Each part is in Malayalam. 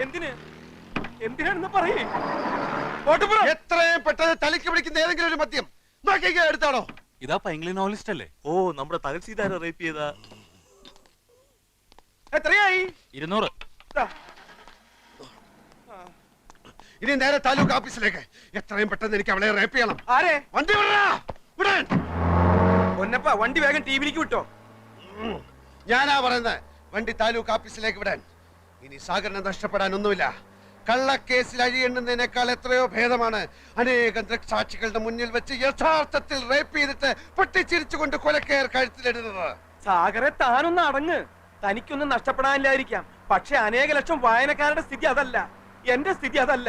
എന്തിന് എന്തിനാണെന്ന് പറയേ എത്രയും പെട്ടെന്ന് തലയ്ക്ക് പിടിക്കുന്ന ഏതെങ്കിലും ഒരു മദ്യം എടുത്താണോ? ഇതാ പൈങ്കിളി നോവലിസ്റ്റ് അല്ലേ? ഓ നമ്മുടെ തകൽ സീതാര റേപ്പ് ചെയ്ത എത്രയായി? 200. ഇനി നേരെ താലൂക്ക് ഓഫീസിലേക്ക്. എത്രയും പെട്ടെന്ന് എനിക്ക് അവളെ റേപ്പ് ചെയ്യണം. ആരെ? വണ്ടി വിടാൻ. പൊന്നപ്പ വണ്ടി വേഗം ടിവിയിലേക്ക് വിട്ടോ. ഞാനാ പറയുന്നത്, വണ്ടി താലൂക്ക് ഓഫീസിലേക്ക് വിടാൻ. ഇനി സാഗരനെ നഷ്ടപ്പെടാൻ ഒന്നുമില്ല. കള്ളക്കേസിൽ അഴിയെണ്ണുന്നതിനേക്കാൾ എത്രയോ ഭേദമാണ് അനേകം ദൃക്സാക്ഷികളുടെ മുന്നിൽ വെച്ച് യഥാർത്ഥത്തിൽ റേപ്പ് ചെയ്തിട്ട് പൊട്ടിച്ചിരിച്ചുകൊണ്ട് കൊലക്കയർ കഴുത്തിലിടുന്നത്. സാഗരെ താനൊന്ന് അടങ്ങ്. തനിക്കൊന്നും നഷ്ടപ്പെടാനില്ലായിരിക്കാം, പക്ഷെ അനേക ലക്ഷം വായനക്കാരുടെ സ്ഥിതി അതല്ല. എന്റെ സ്ഥിതി അതല്ല.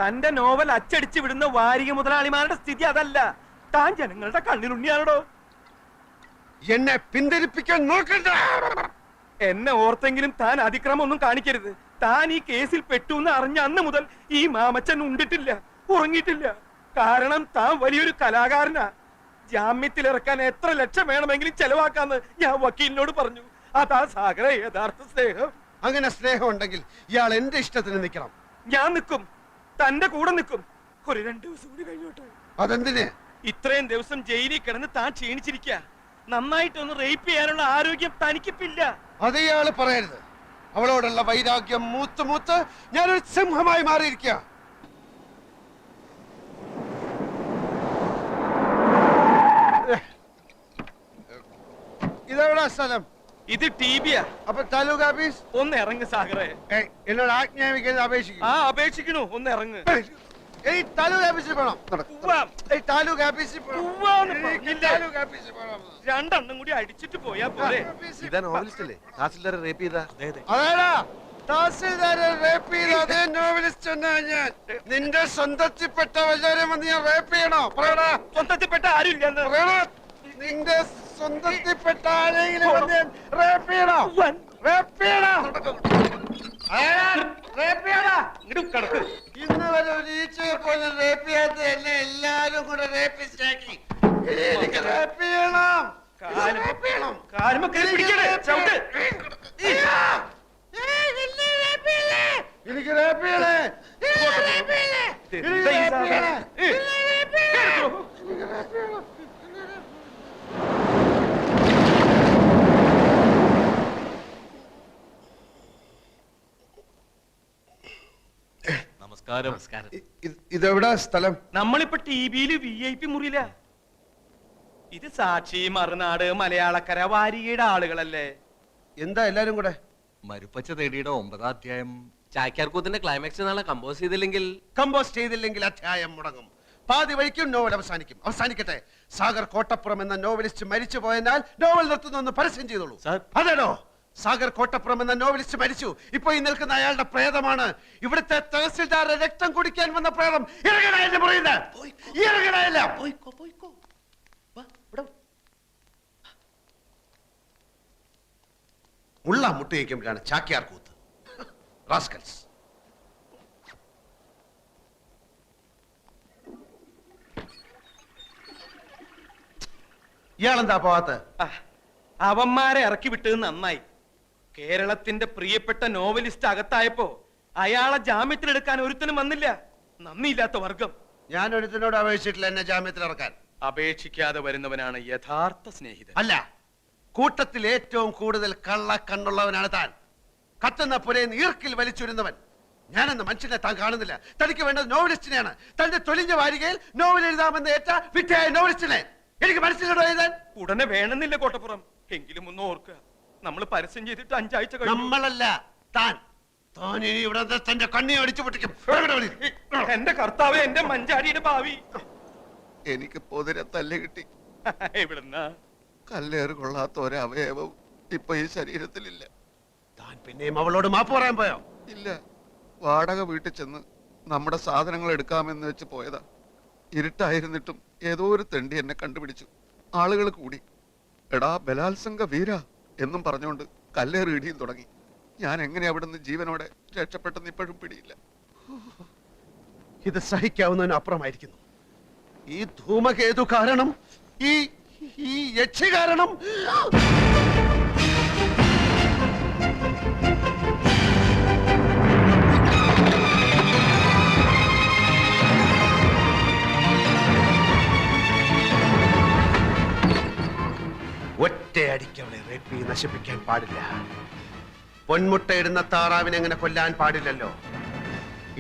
തന്റെ നോവൽ അച്ചടിച്ചു വിടുന്ന വാരിക മുതലാളിമാരുടെ സ്ഥിതി അതല്ല. താൻ ജനങ്ങളുടെ കണ്ണിലുണ്ണിയാണോ? എന്നെ പിന്തിരിപ്പിക്കാൻ നോക്കണ്ട. എന്നെ ഓർത്തെങ്കിലും താൻ അതിക്രമം ഒന്നും കാണിക്കരുത്. താൻ ഈ കേസിൽ പെട്ടുവെന്ന് അറിഞ്ഞ അന്ന് മുതൽ ഈ മാമച്ചൻ ഉണ്ടിട്ടില്ല, ഉറങ്ങിയിട്ടില്ല. കാരണം താൻ വലിയൊരു കലാകാരനാ. ജാമ്യത്തിലിറക്കാൻ എത്ര ലക്ഷം വേണമെങ്കിലും ചെലവാക്കാന്ന് ഞാൻ വക്കീലിനോട് പറഞ്ഞു. അതാ സാഗര യഥാർത്ഥ സ്നേഹം. അങ്ങനെ സ്നേഹം ഉണ്ടെങ്കിൽ ഇയാൾ എന്റെ ഇഷ്ടത്തിന് നിൽക്കണം. ഞാൻ നിൽക്കും, തന്റെ കൂടെ നിൽക്കും. ഒരു 2 ദിവസം കൂടി കഴിഞ്ഞോട്ടെ. അതെന്തിന്? ഇത്രയും ദിവസം ജയിലിൽ കിടന്ന് താൻ ക്ഷീണിച്ചിരിക്കുക. നന്നായിട്ടൊന്ന് റേപ്പ് ചെയ്യാനുള്ള ആരോഗ്യം തനിക്കിപ്പില്ല. അത് ഇയാള് പറയരുത്. അവളോടുള്ള വൈരാഗ്യം മൂത്ത് മൂത്ത് ഞാനൊരു സിംഹമായി മാറിയിരിക്കുക. ഇതെവിടാ സ്ഥലം? ഇത് ടിബിയാ. അപ്പൊ താലൂക്ക് ഓഫീസ്? ഒന്ന് ഇറങ്ങ് സാഗറെ. എന്നോട് ആജ്ഞാപിക്കുന്നത് അപേക്ഷിക്കും. ആ അപേക്ഷിക്കണു, ഒന്ന് ഇറങ്ങ്. താലൂക്ക് ഓഫീസിൽ പോണം. താലൂക്ക് ഓഫീസിൽ രണ്ടെണ്ണം കൂടി അടിച്ചിട്ട് പോയാ പോലെ. ഇതാ നോവലിസ്റ്റ് അല്ലേ തഹസിൽദാരെ റേപ്പ് ചെയ്ത? അതേടാ, തഹസിൽദാരെ റേപ്പ് ചെയ്ത അതേ നോവലിസ്റ്റ് തന്നെ ഞാൻ. നിന്റെ സ്വന്തത്തിൽപ്പെട്ട വല്ലവരും വന്ന് ഞാൻ റേപ്പ് ചെയ്യണോ? പറയടാ. സ്വന്തത്തിൽപ്പെട്ട ആരും ഇല്ലെന്ന്. നിന്റെ സ്വന്തത്തിൽപ്പെട്ട ആരെങ്കിലും വന്ന് ഞാൻ റേപ്പ് ചെയ്യണോ? റേപ്പ് ചെയ്യണോ? ഇന്ന് വരെ ഒരു ഈച്ചയെ പോലും റേപ്പ് ചെയ്യാത്ത എന്നെ എല്ലാരും കൂടെ റേപ്പിസ്റ്റ് ആക്കി. എനിക്ക് റേപ്പ് ചെയ്യണം. എനിക്ക് റേപ്പ് ചെയ്യണേ. നമസ്കാരം. ഇതെവിടാ സ്ഥലം? നമ്മളിപ്പോ ടിവിയില് VIP മുറിയില്ല. ഇത് സാക്ഷി, മറുനാട്, മലയാളക്കര, വാരികയുടെ ആളുകളല്ലേ? എന്താ എല്ലാരും കൂടെ? മരുപ്പച്ച തേടിയുടെ 9ാം അധ്യായം ചാക്യാർകൂത്തിന്റെ ക്ലൈമാക്സ് നാളെ കമ്പോസ് ചെയ്തില്ലെങ്കിൽ അധ്യായം മുടങ്ങും. പാതി വഴിക്കും നോവൽ അവസാനിക്കട്ടെ. സാഗർ കോട്ടപ്പുറം എന്ന നോവലിസ്റ്റ് മരിച്ചു പോയതിനാൽ നോവൽ നിർത്തുന്നു പരസ്യം ചെയ്തോളൂ. അതേടോ, സാഗർ കോട്ടപ്പുറം എന്ന നോവലിസ്റ്റ് മരിച്ചു. ഇപ്പൊ ഈ നിൽക്കുന്ന അയാളുടെ പ്രേതമാണ് ഇവിടുത്തെ തഹസിൽദാരുടെ രക്തം കുടിക്കാൻ വന്ന പ്രേതം. ഇറങ്ങണ പറയുന്നത്. ഉള്ള മുട്ടയിക്കുമ്പോഴാണ് ചാക്യാർ കൂത്ത്. റാസ്കൽസ്. ഇയാളെന്താ പോവാത്ത? അവന്മാരെ ഇറക്കി വിട്ടത് നന്നായി. കേരളത്തിന്റെ പ്രിയപ്പെട്ട നോവലിസ്റ്റ് അകത്തായപ്പോ അയാളെ ജാമ്യത്തിലെടുക്കാൻ ഒരുത്തനും വന്നില്ല. നന്ദിയില്ലാത്ത വർഗം. ഞാൻ ഒരുത്തനോട് അപേക്ഷിച്ചിട്ടില്ല എന്നെ ജാമ്യത്തിൽ ഇറക്കാൻ. അപേക്ഷിക്കാതെ വരുന്നവനാണ് യഥാർത്ഥ സ്നേഹിതൻ. അല്ല, കൂട്ടത്തിൽ ഏറ്റവും കൂടുതൽ കള്ള കണ്ണുള്ളവനാണ് താൻ. കത്തുന്ന പുരയിൽ ഈർക്കിൽ വലിച്ചുരുന്നവൻ. ഞാനെന്ന മനുഷ്യനെ താൻ കാണുന്നില്ല. തനിക്ക് വേണ്ടത് നോവലിസ്റ്റിനെയാണ്. തന്റെ തൊലിഞ്ഞ വാരികയിൽ നോവൽ എഴുതാമെന്ന് ഏറ്റ വിറ്റയായ നോവലിസ്റ്റിനെ എനിക്ക് മനസ്സിലോ എഴുതാൻ. ഉടനെ വേണമെന്നില്ല കോട്ടപ്പുറം. എങ്കിലും ഒന്ന് ഓർക്കുക, നമ്മൾ പരസ്യം ചെയ്തിട്ട് 5 ആഴ്ച കഴിഞ്ഞു. നമ്മളല്ല, താൻ. താൻ ഇനി ഇവിടെ തന്റെ കണ്ണി അടിച്ചു പൊട്ടിക്കും. എന്റെ കർത്താവ്, എന്റെ മഞ്ചാടിയുടെ ഭാവി. എനിക്ക് പൊതിരെ തല്ല് കിട്ടി. എവിടുന്നാ? കല്ലേറ് കൊള്ളാത്ത ഒരവയവം ഇപ്പൊ ഈ ശരീരത്തിലില്ല. താൻ പിന്നെയും അവളോട് മാപ്പ് പറയാൻ പോയോ? ഇല്ല, വാടക വീട്ടിൽ ചെന്ന് നമ്മുടെ സാധനങ്ങൾ എടുക്കാമെന്ന് വെച്ച് പോയതാ. ഇരുട്ടായിരുന്നിട്ടും ഏതോ ഒരു തെണ്ടി എന്നെ കണ്ടുപിടിച്ചു. ആളുകൾ കൂടി എടാ ബലാത്സംഗ വീര എന്നും പറഞ്ഞുകൊണ്ട് കല്ലേറ് ഇടിയും തുടങ്ങി. ഞാൻ എങ്ങനെ അവിടുന്ന് ജീവനോടെ രക്ഷപ്പെട്ടെന്ന് ഇപ്പോഴും പിടിയില്ല. ഇത് സഹിക്കാവുന്നതിന് അപ്പുറമായിരിക്കുന്നു. ഈ ധൂമകേതു കാരണം, ഈ യക്ഷി കാരണം പാടില്ല. പൊന്മുട്ടയിടുന്ന താറാവിനെ അങ്ങനെ കൊല്ലാൻ പാടില്ലല്ലോ.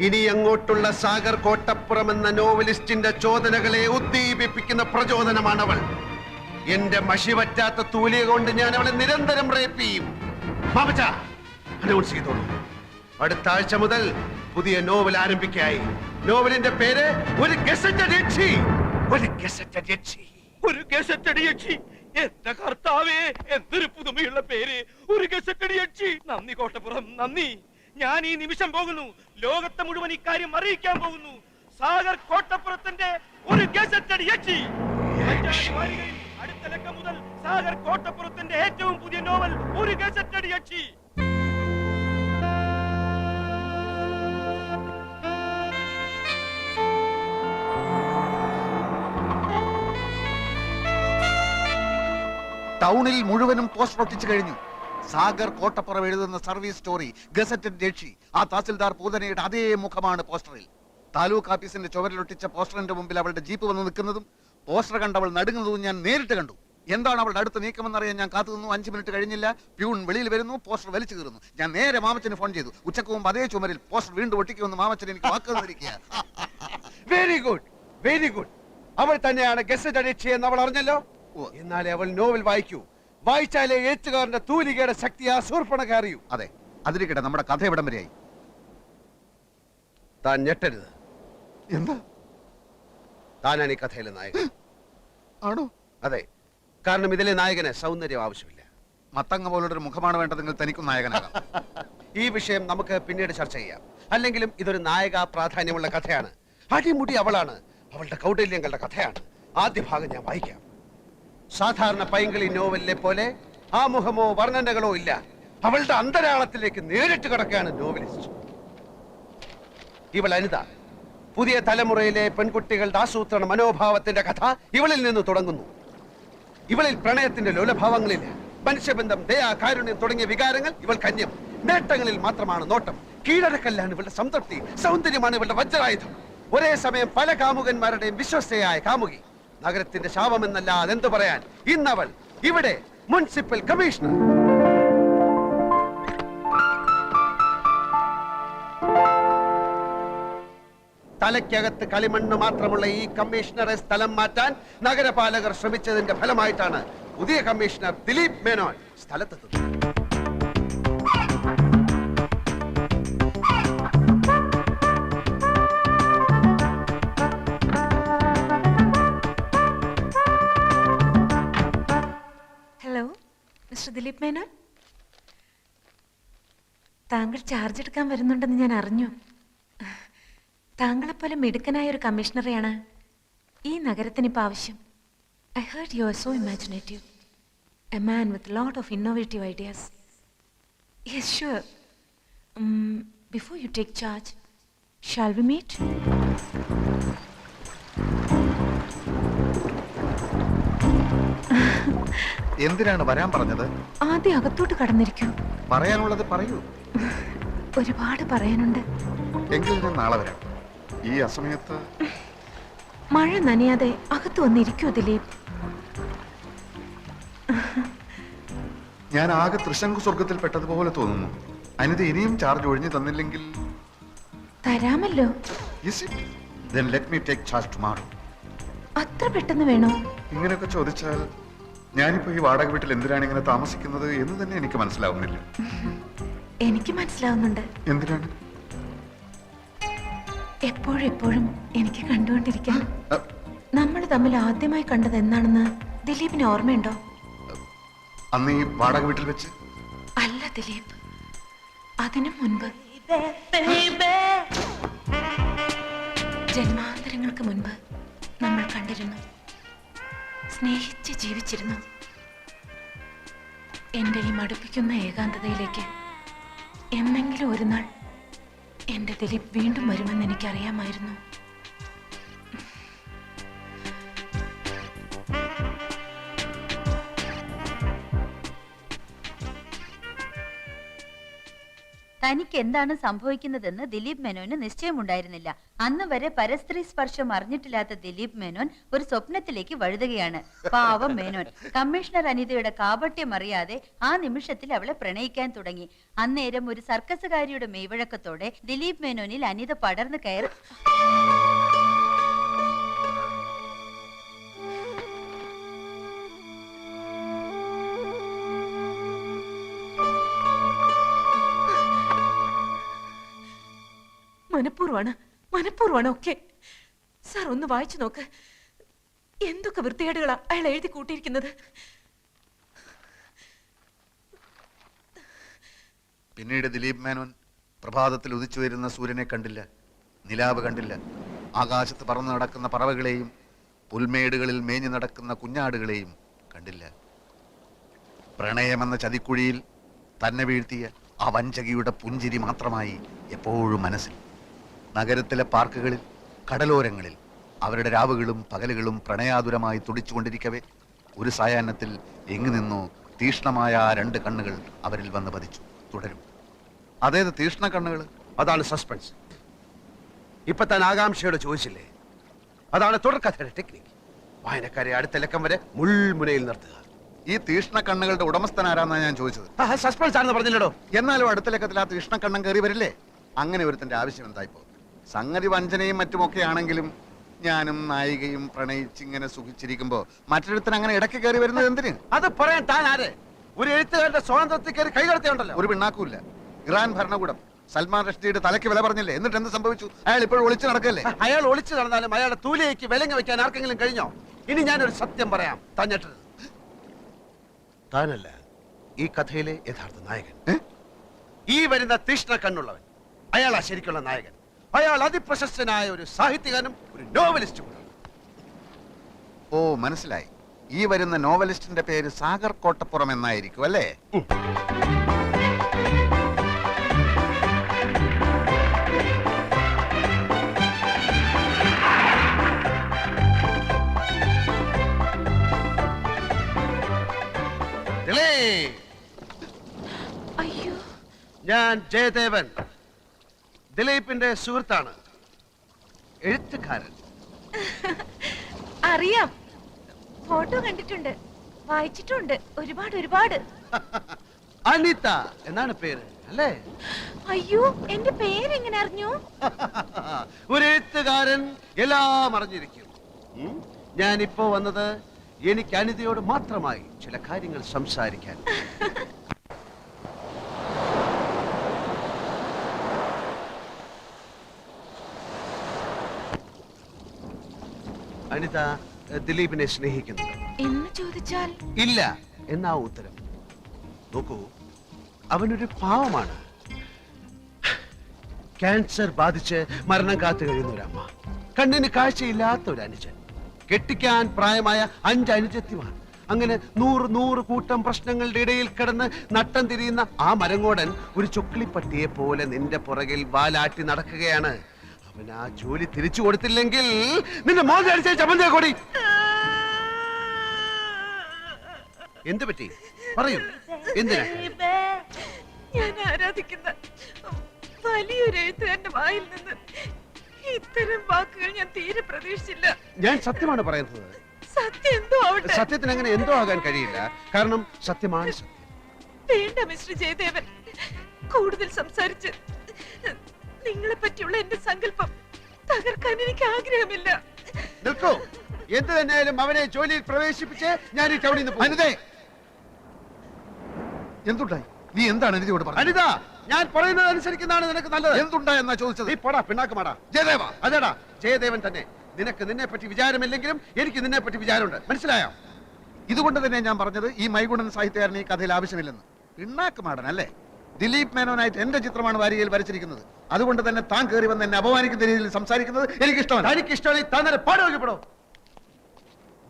ഇനി അങ്ങോട്ടുള്ള സാഗർ കോട്ടപ്പുറം എന്ന നോവലിസ്റ്റിന്റെ ചോദനകളെ ഉദ്ദീപിപ്പിക്കുന്ന പ്രചോദനമാണവൾ. എന്റെ മഷി പറ്റാത്ത തൂലിക കൊണ്ട് ഞാൻ അവളെ നിരന്തരം റേപ്പ് ചെയ്യും. മാമച്ച അനൗൺസ് ചെയ്തോളൂ. അടുത്ത ആഴ്ച മുതൽ പുതിയ നോവൽ ആരംഭിക്കായി. നോവലിന്റെ പേര് ഒരു ഗസറ്റഡ് യക്ഷി. ഒരു ഗസറ്റഡ് യക്ഷി. ഒരു ഗസറ്റഡ് യക്ഷി. എന്റെ കർത്താവേ, എന്തൊരു പുതുമയുള്ള പേര്, ഒരു ഗസറ്റഡ് യക്ഷി. നന്ദി കോട്ടപ്പുറം, നന്ദി. ഞാൻ ഈ നിമിഷം പോകുന്നു, ലോകത്തെ മുഴുവൻ ഇക്കാര്യം അറിയിക്കാൻ പോകുന്നു. സാഗർ കോട്ടപ്പുറത്തിന്റെ ഒരു ഗസറ്റഡ് യക്ഷി. അടുത്ത ലക്കം മുതൽ സാഗർ കോട്ടപ്പുറത്തിന്റെ ഏറ്റവും പുതിയ നോവൽ ഒരു ഗസറ്റഡ് യക്ഷി. ടൗണിൽ മുഴുവനും പോസ്റ്റർ ഒട്ടിച്ചു കഴിഞ്ഞു. സാഗർ കോട്ടപ്പുറം എഴുതുന്ന സർവീസ് സ്റ്റോറി ഗസറ്റഡ് രക്ഷി. ആ തഹസിൽദാർ പൂതനയുടെ അതേ മുഖമാണ് പോസ്റ്ററിൽ. താലൂക്ക് ഓഫീസിന്റെ ചുവരിലൊട്ടിച്ച പോസ്റ്ററിന്റെ മുമ്പിൽ അവളുടെ ജീപ്പ് വന്ന് നിൽക്കുന്നതും പോസ്റ്റർ കണ്ടവൾ നടുങ്ങുന്നതും ഞാൻ നേരിട്ട് കണ്ടു. എന്താണ് അവളുടെ അടുത്ത നീക്കമെന്നറിയാൻ ഞാൻ കാത്തു നിന്നു. 5 മിനിറ്റ് കഴിഞ്ഞില്ല. പ്യൂൺ വെളിയിൽ വരുന്നു, പോസ്റ്റർ വലിച്ചു കീറുന്നു. ഞാൻ നേരെ മാമച്ചന് ഫോൺ ചെയ്തു. ഉച്ചക്ക് മുമ്പ് അതേ ചുമരിൽ പോസ്റ്റർ വീണ്ടും ഒട്ടിക്കുമെന്ന് മാമച്ചൻ എനിക്ക് വാക്ക് തന്നിരിക്കുക. Very good, very good. അവൾ തന്നെയാണ് ഗസറ്റഡ് യക്ഷി എന്ന് അവൾ അറിഞ്ഞല്ലോ. എന്നാലേ അവൾ നോവൽ വായിക്കൂ. വായിച്ചാലേ എഴുത്തുകാരന്റെ തൂലികയുടെ ശക്തി ആ ശൂർപ്പണഖ അറിയൂ. അതെ, അതിരിക്കട്ടെ, നമ്മുടെ കഥ എവിടം വരെയായി? താൻ ഞെട്ടരുത്. എന്താ? താനാണ് ഈ കഥയിലെ നായകൻ. ആണോ? അതെ, കാരണം ഇതിലെ നായകന് സൗന്ദര്യം ആവശ്യമില്ല. മത്തങ്ങ പോലുള്ളൊരു മുഖമാണ് വേണ്ടതെങ്കിൽ തനിക്കും നായകനാകാം. ഈ വിഷയം നമുക്ക് പിന്നീട് ചർച്ച ചെയ്യാം. അല്ലെങ്കിലും ഇതൊരു നായക പ്രാധാന്യമുള്ള കഥയാണ്. അടിമുടി അവളാണ്. അവളുടെ കൗടില്യങ്ങളുടെ കഥയാണ്. ആദ്യ ഭാഗം ഞാൻ വായിക്കാം. സാധാരണ പൈങ്കിളി നോവലിലെ പോലെ ആമുഖമോ വർണ്ണനകളോ ഇല്ല. അവളുടെ അന്തരാളത്തിലേക്ക് നേരിട്ട് കിടക്കുകയാണ് നോവലിസ്റ്റ്. ഇവൾ അനിത. പുതിയ തലമുറയിലെ പെൺകുട്ടികളുടെ ആസൂത്രണ മനോഭാവത്തിന്റെ കഥ ഇവളിൽ നിന്ന് തുടങ്ങുന്നു. ഇവളിൽ പ്രണയത്തിന്റെ ലോലഭാവങ്ങളില്ല. മനുഷ്യബന്ധം, ദയ, കാരുണ്യം തുടങ്ങിയ വികാരങ്ങൾ ഇവൾ കന്യം. നേട്ടങ്ങളിൽ മാത്രമാണ് നോട്ടം. കീഴടക്കല്ലാണ് ഇവളുടെ സംതൃപ്തി. സൗന്ദര്യമാണ് ഇവളുടെ വജ്രായുധം. ഒരേ സമയം പല കാമുകന്മാരുടെയും വിശ്വസ്തയായ കാമുകി. നഗരത്തിന്റെ ശാപമെന്നല്ല അതെന്തു പറയാൻ. ഇന്നവൾ ഇവിടെ മുനിസിപ്പൽ കമ്മീഷണർ. തലയ്ക്കകത്ത് കളിമണ്ണ് മാത്രമുള്ള ഈ കമ്മീഷണറെ സ്ഥലം മാറ്റാൻ നഗരപാലകർ ശ്രമിച്ചതിന്റെ ഫലമായിട്ടാണ് പുതിയ കമ്മീഷണർ ദിലീപ് മേനോൻ സ്ഥലത്തെത്തുന്നത്. Hello, mister Dileep Menon. താങ്കൾ ചാർജ് എടുക്കാൻ വരുന്നുണ്ടെന്ന് ഞാൻ അറിഞ്ഞു. താങ്കളെപ്പോലെ മിടുക്കനായ ഒരു കമ്മീഷണറെയാണ് ഈ നഗരത്തിന് ഇപ്പോൾ ആവശ്യം. I heard you are so imaginative, a man with lot of innovative ideas. Yes sure. Before you take charge, shall we meet? എന്തിനാണ് വരാൻ പറഞ്ഞത്? ആദ്യം അകത്തോട്ട് കടന്നിരിക്കൂ. പറയാനുള്ളത് പറയൂ. ഒരുപാട് പറയാനുണ്ട്. എങ്കിൽ ഞാൻ നാളെ വരാം. ഈ അസമയത്ത് മഴ നനയാതെ അകത്ത് വന്നിരിക്കൂ ദിലീപ്. ഞാൻ ആകെ തൃശങ്കു സ്വർഗത്തിൽ പെട്ടതുപോലെ തോന്നുന്നു. അനിത ഇനിയും ചാർജ് ഒഴിഞ്ഞു തന്നില്ലെങ്കിൽ തരാമല്ലോ. Then let me take charge tomorrow. അത്ര പെട്ടെന്ന് വേണോ? ഇങ്ങനെയൊക്കെ ചോദിച്ചാൽ ഞാനിപ്പോ ഈ വാടക വീട്ടിൽ എന്തിനാണ് ഇങ്ങനെ താമസിക്കുന്നത് എന്ന് തന്നെ എനിക്ക് മനസ്സിലാവുന്നില്ല. എനിക്ക് മനസ്സിലാവുന്നുണ്ട്. എന്തിനാണ്? എപ്പോഴും എനിക്ക് കണ്ടുകൊണ്ടിരിക്കാൻ. നമ്മൾ തമ്മിൽ ആദ്യമായി കണ്ടത് എന്നാണെന്ന് ദിലീപിന് ഓർമ്മയുണ്ടോ? അന്ന് ഈ വാടക വീട്ടിൽ വെച്ച്? അല്ല ദിലീപ്, അതിനു മുൻപ്, ജന്മാന്തരങ്ങൾക്ക് മുൻപ് നമ്മൾ കണ്ടിരുന്നു, സ്നേഹിച്ച് ജീവിച്ചിരുന്നു. എന്റെ ഈ മടുപ്പിക്കുന്ന ഏകാന്തതയിലേക്ക് എന്നെങ്കിലും ഒരു നാൾ എന്റെ ദിലീപ് വീണ്ടും വരുമെന്ന് എനിക്കറിയാമായിരുന്നു. തനിക്ക് എന്താണ് സംഭവിക്കുന്നതെന്ന് ദിലീപ് മേനോന് നിശ്ചയമുണ്ടായിരുന്നില്ല. അന്ന് വരെ പരസ്ത്രീ സ്പർശം അറിഞ്ഞിട്ടില്ലാത്ത ദിലീപ് മേനോൻ ഒരു സ്വപ്നത്തിലേക്ക് വഴുതുകയാണ്. പാവം മേനോൻ കമ്മീഷണർ അനിതയുടെ കാപട്യം അറിയാതെ ആ നിമിഷത്തിൽ അവളെ പ്രണയിക്കാൻ തുടങ്ങി. അന്നേരം ഒരു സർക്കസുകാരിയുടെ മെയ്വഴക്കത്തോടെ ദിലീപ് മേനോനിൽ അനിത പടർന്നു കയറി. മനഃപൂർവ്വമാണ് ഒക്കെ. സാർ ഒന്ന് വായിച്ചു നോക്ക്. എന്തൊക്കെ വൃത്തികേടുകളാ അയാൾ എഴുതി കൂട്ടിയിരിക്കുന്നത്. പിന്നീട് ദിലീപ് മേനോൻ പ്രഭാതത്തിൽ ഉദിച്ചു വരുന്ന സൂര്യനെ കണ്ടില്ല, നിലാവ് കണ്ടില്ല, ആകാശത്ത് പറന്നു നടക്കുന്ന പറവകളെയും പുൽമേടുകളിൽ മേഞ്ഞു നടക്കുന്ന കുഞ്ഞാടുകളെയും കണ്ടില്ല. പ്രണയമെന്ന ചതിക്കുഴിയിൽ തന്നെ വീഴ്ത്തിയ ആ വഞ്ചകിയുടെ പുഞ്ചിരി മാത്രമായി എപ്പോഴും മനസ്സിൽ. നഗരത്തിലെ പാർക്കുകളിൽ, കടലോരങ്ങളിൽ അവരുടെ രാവുകളും പകലുകളും പ്രണയാതുരമായി തുടിച്ചുകൊണ്ടിരിക്കവേ ഒരു സായാഹ്നത്തിൽ എങ്ങു നിന്നോ തീഷ്ണമായ ആ രണ്ട് കണ്ണുകൾ അവരിൽ വന്ന് പതിച്ചു. തുടരും. അതേത് തീഷ്ണ കണ്ണുകൾ? അതാണ് സസ്പെൻസ്. ഇപ്പൊ താൻ ആകാംക്ഷയോട് ചോദിച്ചില്ലേ, അതാണ് തുടർക്കഥയുടെ ടെക്നിക്ക്. വായനക്കാരെ അടുത്ത ലക്കം വരെ മുൾമുനയിൽ നിർത്തുക. ഈ തീഷ്ണ കണ്ണുകളുടെ ഉടമസ്ഥൻ ആരാന്നാ ഞാൻ ചോദിച്ചത്. സസ്പെൻസ് ആണെന്ന് പറഞ്ഞില്ലടോ. എന്നാലും അടുത്ത ലക്കത്തിൽ ആ തീഷ്ണ കണ്ണം കയറി വരില്ലേ? അങ്ങനെ ഒരുത്തന്റെ ആവശ്യം എന്തായിപ്പോ? സംഗതി വഞ്ചനയും മറ്റുമൊക്കെ ആണെങ്കിലും ഞാനും നായികയും പ്രണയിച്ചിങ്ങനെ സുഖിച്ചിരിക്കുമ്പോ മറ്റൊരുത്തൻ അങ്ങനെ ഇടയ്ക്ക് കയറി വരുന്നത് എന്തിന്? അത് പറയാൻ താൻ ആര്? ഒരു എഴുത്തുകാരുടെ സ്വാതന്ത്ര്യത്തിൽ കയറി കൈകടത്തിയുണ്ടല്ലോ. ഒരു പിണ്ണാക്കൂല്ല. ഇറാൻ ഭരണകൂടം സൽമാൻ റഷ്ദിയുടെ തലയ്ക്ക് വില പറഞ്ഞില്ലേ? എന്നിട്ട് എന്ത് സംഭവിച്ചു? അയാൾ ഇപ്പോഴും ഒളിച്ചു നടക്കല്ലേ? അയാൾ ഒളിച്ചു നടന്നാലും അയാളുടെ തൂലിയേക്ക് വിലങ്ങ വെക്കാൻ ആർക്കെങ്കിലും കഴിഞ്ഞോ? ഇനി ഞാനൊരു സത്യം പറയാം, തഞ്ഞിട്ടത് താനല്ല ഈ കഥയിലെ യഥാർത്ഥ നായകൻ. ഈ വരുന്ന തീഷ്ണ കണ്ണുള്ളവൻ അയാളാ ശരിക്കുള്ള നായകൻ. അയാൾ അതിപ്രശസ്തനായ ഒരു സാഹിത്യകാരനും ഒരു നോവലിസ്റ്റും. ഓ, മനസ്സിലായി. ഈ വരുന്ന നോവലിസ്റ്റിന്റെ പേര് സാഗർ കോട്ടപ്പുറം എന്നായിരിക്കും അല്ലേ? അയ്യോ, ഞാൻ ജയദേവൻ, ദിലീപിന്റെ സുഹൃത്താണ്, എഴുത്തുകാരൻ. അറിയാം, ഫോട്ടോ കണ്ടിട്ടുണ്ട്, വായിച്ചിട്ടുണ്ട് ഒരുപാട്. അനിത എന്നാണ് പേര് അല്ലേ? അയ്യോ, എന്റെ പേരെങ്ങനെ അറിഞ്ഞു? ഒരു എഴുത്തുകാരൻ എല്ലാം അറിഞ്ഞിരിക്കും. ഞാനിപ്പോ വന്നത് എനിക്ക് അനിതയോട് മാത്രമായി ചില കാര്യങ്ങൾ സംസാരിക്കാൻ. അനിത ദിലീപിനെ സ്നേഹിക്കുന്നു എന്ന് ചോദിച്ചാൽ ഇല്ല എന്നാ ഉത്തരം. നോക്കൂ, അവനൊരു പാവമാണ്. ക്യാൻസർ ബാധിച്ച് മരണം കാത്തു കഴിയുന്ന ഒരമ്മ, കണ്ണിന് കാഴ്ചയില്ലാത്ത ഒരു അനുജൻ, കെട്ടിക്കാൻ പ്രായമായ 5 അനുജത്തിമാർ. അങ്ങനെ 100 കൂട്ടം പ്രശ്നങ്ങളുടെ ഇടയിൽ കിടന്ന് നട്ടം തിരിയുന്ന ആ മരങ്ങോടൻ ഒരു ചൊക്ലിപ്പട്ടിയെ പോലെ നിന്റെ പുറകിൽ വാലാട്ടി നടക്കുകയാണ്. അവൻ ആ ജോലി തിരിച്ചു കൊടുത്തില്ലെങ്കിൽ നിന്റെ മോൻ അടിച്ച ചമ്മന്തിയെ കൂടി. എന്ത് പറ്റി പറയൂ, എന്തിനാ? ഞാൻ ആരാധിക്കുന്ന വലിയൊരു എഴുത്തുകാരന്റെ വായിൽ നിന്ന് ഇത്തരം വാക്കുകൾ ഞാൻ തീരെ പ്രതീക്ഷിച്ചില്ല. ഞാൻ സത്യമാണ് പറയുന്നത്. സത്യം എന്തോ ആവട്ടെ. സത്യത്തിന് അങ്ങനെ എന്തോ ആകാൻ കഴിയില്ല, കാരണം സത്യമാണ് സത്യം. വേണ്ട മിസ്റ്റർ ജയദേവൻ, കൂടുതൽ സംസാരിച്ച് നിങ്ങളെ പറ്റിയുള്ള എന്റെ സങ്കല്പം തകർക്കാൻ എനിക്ക് ആഗ്രഹമില്ല. നിൽക്കൂ, എന്ത് തന്നെയായാലും അവനെ ജോലിയിൽ പ്രവേശിപ്പിച്ച് ഞാൻ ഈ ടൗണിൽ നിന്ന്. അനിതേ, എന്തുണ്ടായി? നീ എന്താണ് അനിതയോട് പറഞ്ഞത്? അനിത, ഞാൻ പറയുന്നത് അനുസരിക്കുന്നതാണ് നിനക്ക് നല്ലത്. എന്തുണ്ടായി എന്നാ ചോദിച്ചത്? നീ പോടാ പിണ്ണാക്കുമാടാ. ജയദേവ. അതേടാ, ജയദേവൻ തന്നെ. നിനക്ക് നിന്നെ പറ്റി വിചാരമില്ലെങ്കിലും എനിക്ക് നിന്നെ പറ്റി വിചാരമുണ്ട്, മനസ്സിലായോ? ഇതുകൊണ്ട് തന്നെ ഞാൻ പറഞ്ഞത് ഈ മൈഗുണൻ സാഹിത്യകാരൻ ഈ കഥയിൽ ആവശ്യമില്ലെന്ന്. പിണ്ണാക്കുമാടൻ അല്ലേ? ദിലീപ് മേനോനായിട്ട് എന്റെ ചിത്രമാണ് വാരികയിൽ വരച്ചിരിക്കുന്നത്. അതുകൊണ്ട് തന്നെ താൻ കയറി വന്ന് എന്നെ അപമാനിക്കുന്ന രീതിയിൽ സംസാരിക്കുന്നത് എനിക്ക് ഇഷ്ടമല്ല. തനിക്ക് ഇഷ്ടമാണെങ്കിൽ തന്നെ പാടുവെക്കപ്പെടോ.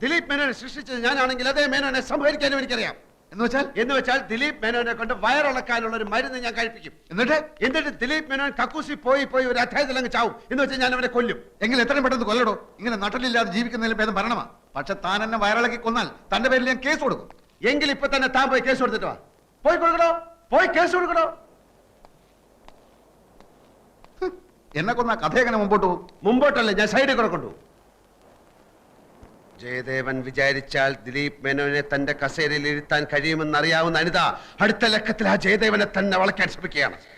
ദിലീപ് മേനോനെ സൃഷ്ടിച്ചത് ഞാനാണെങ്കിൽ അതേ മേനോനെ സംഹരിക്കാനും എനിക്കറിയാം. എന്ന് വെച്ചാൽ ദിലീപ് മേനോനെ കൊണ്ട് വയറിളക്കാനുള്ള ഒരു മരുന്ന് ഞാൻ കഴിപ്പിക്കും. എന്നിട്ട് ദിലീപ് മേനോൻ കക്കൂസി പോയി ഒരു അധ്യായത്തിൽ അങ്ങ് ചാവും. എന്ന് വെച്ചാൽ ഞാൻ അവനെ കൊല്ലും. എങ്കിൽ എത്രയും പെട്ടെന്ന് കൊല്ലടോ. ഇങ്ങനെ നട്ടലില്ലാതെ ജീവിക്കുന്നതിലും ഭേദം ഭരണമാ. പക്ഷെ താൻ എന്നെ വയറിളക്കി കൊന്നാൽ തന്റെ പേരിൽ ഞാൻ കേസ് കൊടുക്കും. എങ്കിൽ ഇപ്പൊ തന്നെ താൻ പോയി കേസ് കൊടുത്തിട്ട് വാ. പോയി കൊടുക്കണോ, പോയി കേസ് കൊടുക്കണോ. എന്നെ കൊന്ന കഥ എങ്ങനെ മുമ്പോട്ട് പോകും? മുമ്പോട്ടല്ലേ, ഞാൻ സൈഡിൽ കൂടെ കൊണ്ടുപോകും. ജയദേവൻ വിചാരിച്ചാൽ ദിലീപ് മേനോനെ തന്റെ കസേരയിൽ ഇരുത്താൻ കഴിയുമെന്ന് അറിയാവുന്ന അനിത അടുത്ത ലക്കത്തിൽ ആ ജയദേവനെ തന്നെ വളയ്ക്കാൻ ശ്രമിക്കുകയാണ്.